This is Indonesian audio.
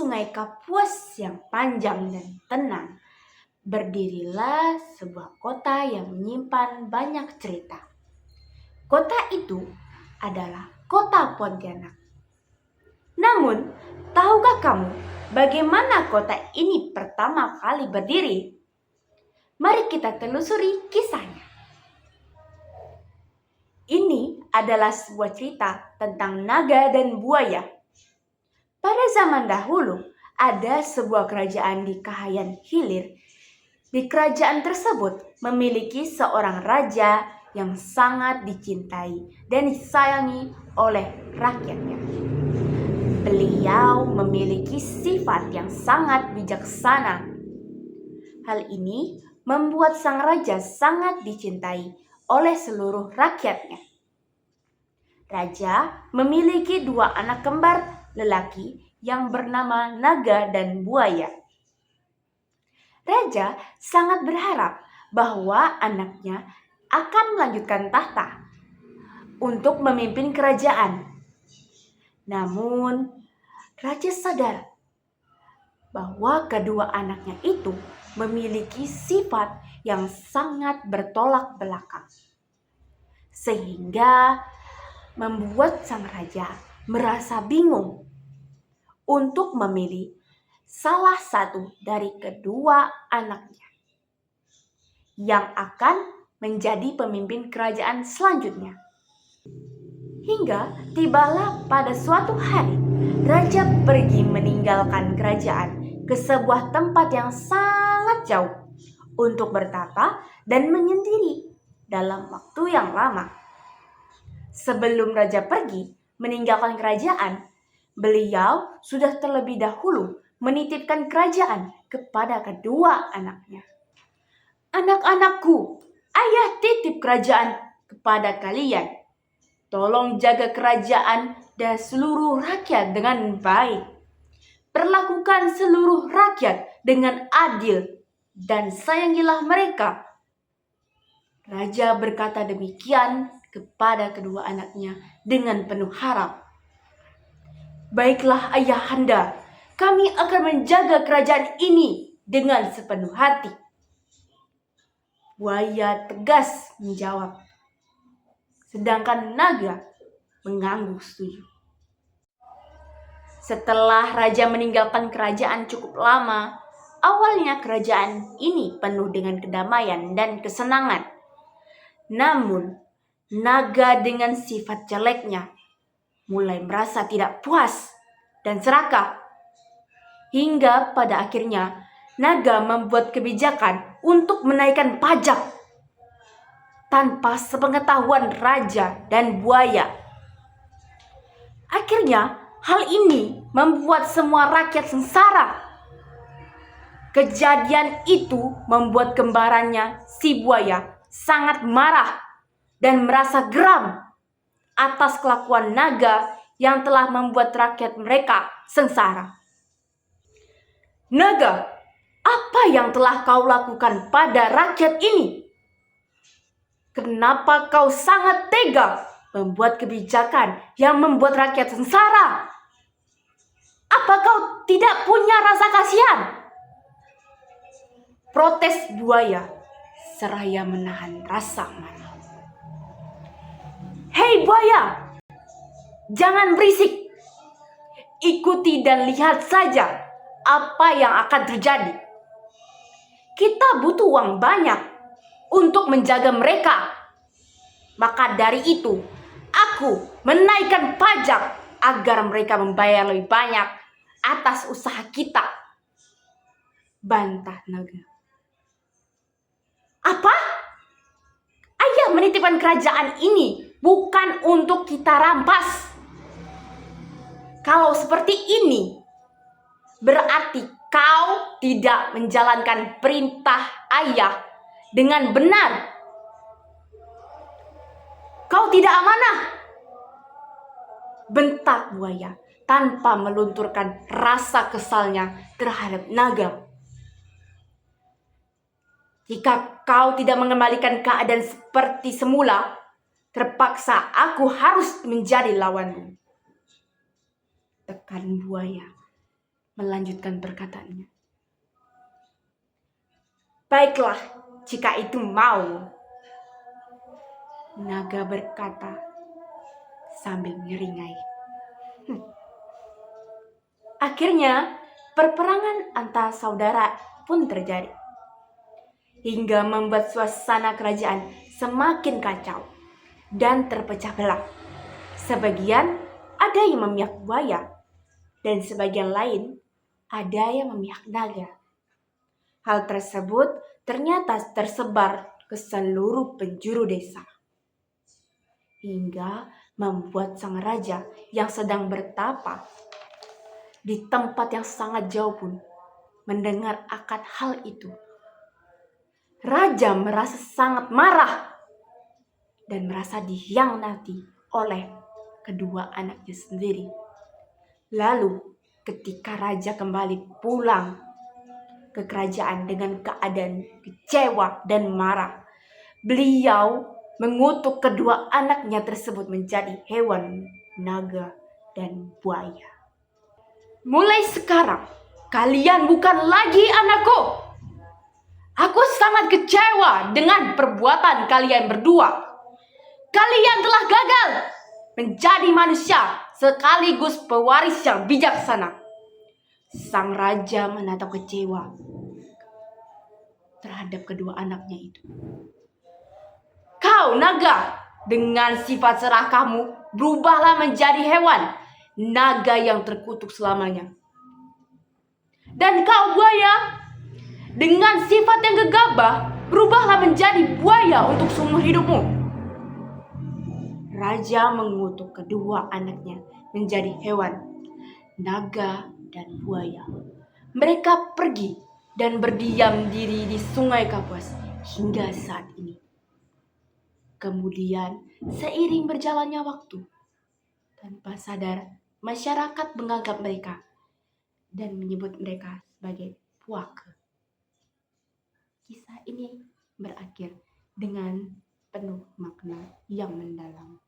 sungai Kapuas yang panjang dan tenang, berdirilah sebuah kota yang menyimpan banyak cerita. Kota itu adalah kota Pontianak. Namun, tahukah kamu bagaimana kota ini pertama kali berdiri? Mari kita telusuri kisahnya. Ini adalah sebuah cerita tentang naga dan buaya. Pada zaman dahulu, ada sebuah kerajaan di Kahayan Hilir. Di kerajaan tersebut memiliki seorang raja yang sangat dicintai dan disayangi oleh rakyatnya. Beliau memiliki sifat yang sangat bijaksana. Hal ini membuat sang raja sangat dicintai oleh seluruh rakyatnya. Raja memiliki 2 anak kembar lelaki yang bernama Naga dan Buaya. Raja sangat berharap bahwa anaknya akan melanjutkan tahta untuk memimpin kerajaan. Namun, raja sadar bahwa kedua anaknya itu memiliki sifat yang sangat bertolak belakang, sehingga membuat sang raja merasa bingung untuk memilih salah satu dari kedua anaknya yang akan menjadi pemimpin kerajaan selanjutnya. Hingga tibalah pada suatu hari, raja pergi meninggalkan kerajaan ke sebuah tempat yang sangat jauh untuk bertapa dan menyendiri dalam waktu yang lama. Sebelum raja pergi meninggalkan kerajaan, beliau sudah terlebih dahulu menitipkan kerajaan kepada kedua anaknya. "Anak-anakku, ayah titip kerajaan kepada kalian. Tolong jaga kerajaan dan seluruh rakyat dengan baik. Perlakukan seluruh rakyat dengan adil dan sayangilah mereka." Raja berkata demikian kepada kedua anaknya dengan penuh harap. "Baiklah ayahanda, kami akan menjaga kerajaan ini dengan sepenuh hati." Buaya tegas menjawab, sedangkan naga mengangguk setuju. Setelah raja meninggalkan kerajaan cukup lama, awalnya kerajaan ini penuh dengan kedamaian dan kesenangan. Namun, naga dengan sifat jeleknya mulai merasa tidak puas dan serakah. Hingga pada akhirnya, naga membuat kebijakan untuk menaikkan pajak tanpa sepengetahuan raja dan buaya. Akhirnya, hal ini membuat semua rakyat sengsara. Kejadian itu membuat kembarannya si buaya sangat marah dan merasa geram atas kelakuan naga yang telah membuat rakyat mereka sengsara. "Naga, apa yang telah kau lakukan pada rakyat ini? Kenapa kau sangat tega membuat kebijakan yang membuat rakyat sengsara? Apa kau tidak punya rasa kasihan?" Protes buaya seraya menahan rasa marah. "Hei buaya, jangan berisik. Ikuti dan lihat saja apa yang akan terjadi. Kita butuh uang banyak untuk menjaga mereka. Maka dari itu, aku menaikkan pajak agar mereka membayar lebih banyak atas usaha kita," bantah naga. "Apa? Ayah menitipkan kerajaan ini bukan untuk kita rampas. Kalau seperti ini, berarti kau tidak menjalankan perintah ayah dengan benar. Kau tidak amanah," bentak buaya tanpa melunturkan rasa kesalnya terhadap naga. "Jika kau tidak mengembalikan keadaan seperti semula, terpaksa aku harus menjadi lawanmu," tekan buaya. melanjutkan perkataannya. Baiklah, jika itu mau, naga berkata sambil menyeringai. Akhirnya, perperangan antar saudara pun terjadi, hingga membuat suasana kerajaan semakin kacau dan terpecah belah. Sebagian ada yang memihak buaya, dan sebagian lain ada yang memihak naga. Hal tersebut ternyata tersebar ke seluruh penjuru desa, hingga membuat sang raja yang sedang bertapa di tempat yang sangat jauh pun mendengar akan hal itu. Raja merasa sangat marah dan merasa dikhianati oleh kedua anaknya sendiri. Lalu ketika raja kembali pulang ke kerajaan dengan keadaan kecewa dan marah, beliau mengutuk kedua anaknya tersebut menjadi hewan naga dan buaya. Mulai sekarang, kalian bukan lagi anakku. Aku sangat kecewa dengan perbuatan kalian berdua. Kalian telah gagal menjadi manusia sekaligus pewaris yang bijaksana. Sang raja menatap kecewa terhadap kedua anaknya itu. Kau naga, dengan sifat serakahmu, berubahlah menjadi hewan naga yang terkutuk selamanya. Dan kau buaya, dengan sifat yang gegabah, berubahlah menjadi buaya untuk seumur hidupmu. Raja mengutuk kedua anaknya menjadi hewan naga dan buaya. Mereka pergi dan berdiam diri di Sungai Kapuas hingga saat ini. Kemudian, seiring berjalannya waktu, tanpa sadar, masyarakat menganggap mereka dan menyebut mereka sebagai puaka. Kisah ini berakhir dengan penuh makna yang mendalam.